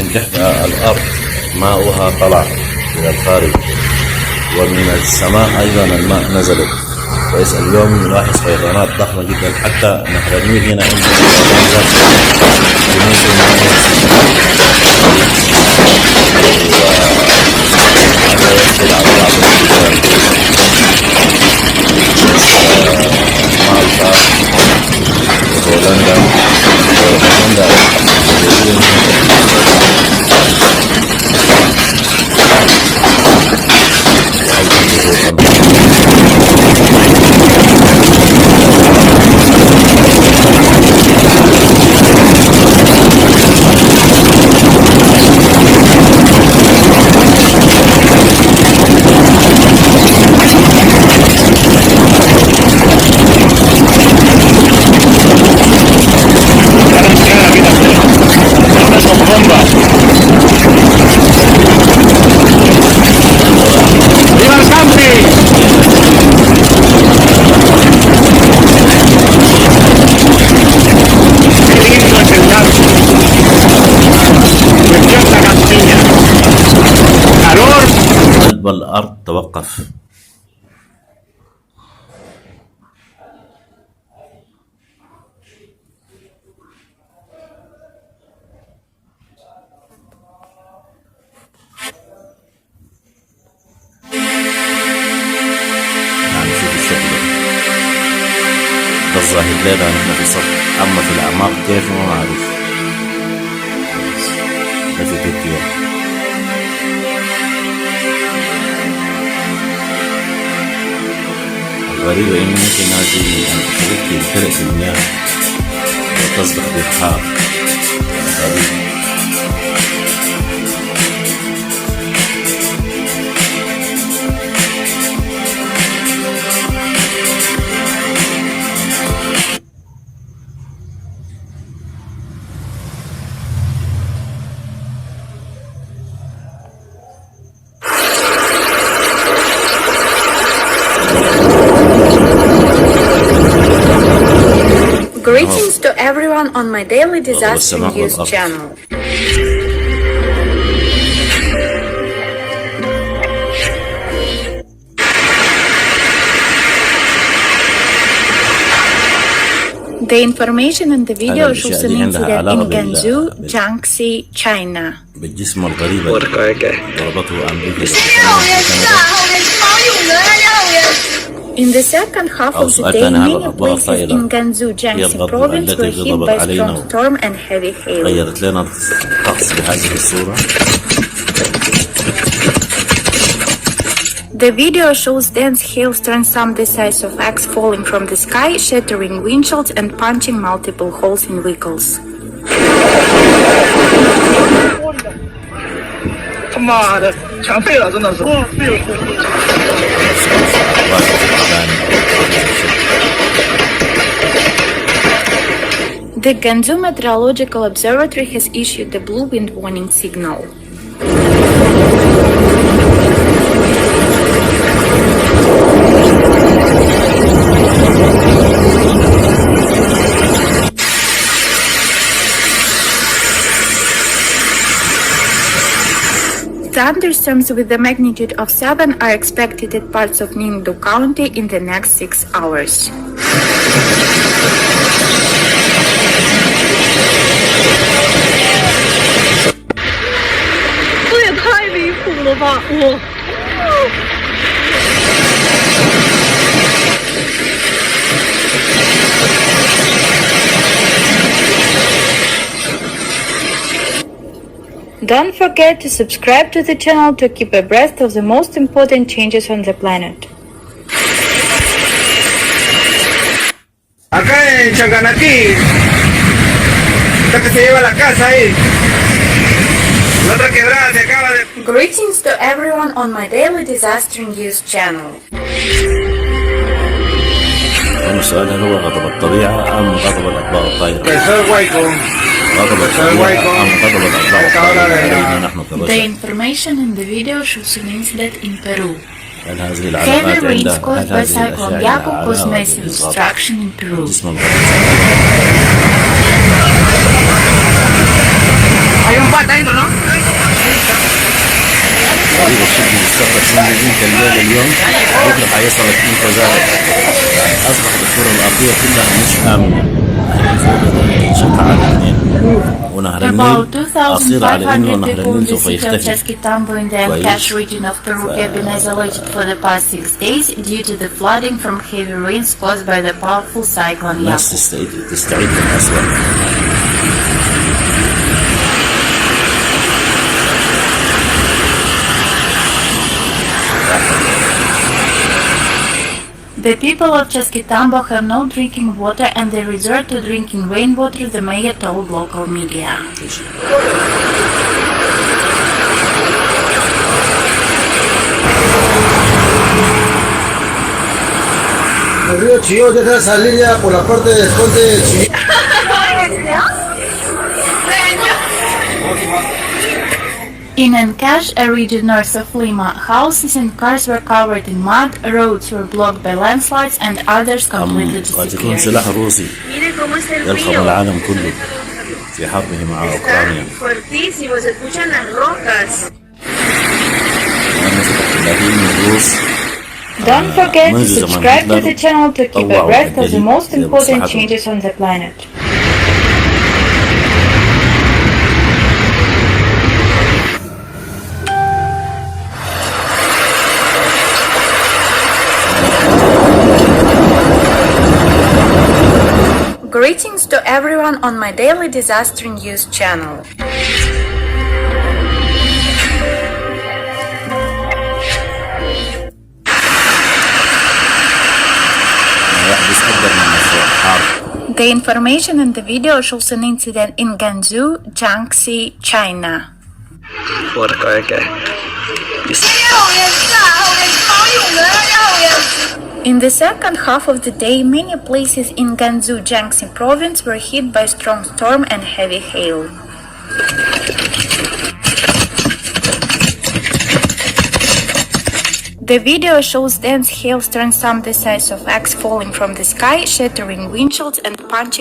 من تحت الارض ماؤها طلع الى الخارج، ومن السماء ايضا الماء نزلت. كويس. اليوم نلاحظ فيضانات ضخمه جدا، حتى نهر النيل هنا عندنا في وهذا ينزل على بعض الجبال مالطا وهولندا الارض توقف. يعني شوف الشكل ده الظاهر لنا نحن في السطح، اما في الاعماق كيف ما معروف. ده في تركيا. الغريبة إنه ممكن هذه يعني تمتلئ بالمياه وتصبح بحار. غريب. Greetings to everyone on my daily disaster news channel. The information in the video shows an incident in Gansu, Jiangxi, China. بالجسم الغريب ضربته أمريكا. In the second half of the day, many places in Gansu, Jiangxi province were hit by strong storm and heavy hail. غيرت لنا الطقس بهذه الصورة. The video shows dense hailstones, some the size of eggs, falling from the sky, shattering windshields and punching multiple holes in vehicles. The Gansu Meteorological Observatory has issued the blue wind warning signal. Thunderstorms with a magnitude of 7 are expected at parts of Ningdu County in the next 6 hours. Don't forget to subscribe to the channel to keep abreast of the most important changes on the planet. Acá en Changanaki, hasta que se lleva la casa ahí. La otra quebrada se acaba de... Greetings to everyone on my daily disaster news channel. السؤال هل هو غضب الطبيعة أم غضب الأطباق الطائرة؟ غضب الطبيعة أم غضب الأطباق الطائرة علينا نحن كبشر؟ The information in the video shows an incident in Peru. هل هذه العلامات Heavy rains عندها caused by cyclone Yako caused massive destruction in Peru. Hay un pata ahí, ¿no? الليل اليوم بكره حيصلك انت ذاتك. اصبحت الكره الارضيه كلها مش امنه. شق على الاثنين ونهر النيل أصير على إنه نهر النيل سوف يختفي. in the Ancash region of Peru have been isolated for the past 6 days due to the flooding from heavy rains caused by the powerful cyclone يارب. الناس تستعيد للأسوأ. The people of Chasquitambo have no drinking water and they resort to drinking rainwater, the mayor told local media. El río Chilló deja salir ya por la parte del puente de Chilló. In Ancash, a region north of Lima, houses and cars were covered in mud, roads were blocked by landslides and others completely قد يكون disappeared. سلاح روسي يلخم العالم كله في حربه مع أوكرانيا. Don't forget to subscribe to the channel to keep abreast of the most important changes on the planet. Greetings to everyone on my daily disaster news channel. The information in the video shows an incident in Gansu, Jiangxi, China. In the second half of the day, many places in Gansu, Jiangxi province were hit by strong storm and heavy hail. The video shows dense hailstones some the size of eggs falling from the sky, shattering windshields and punching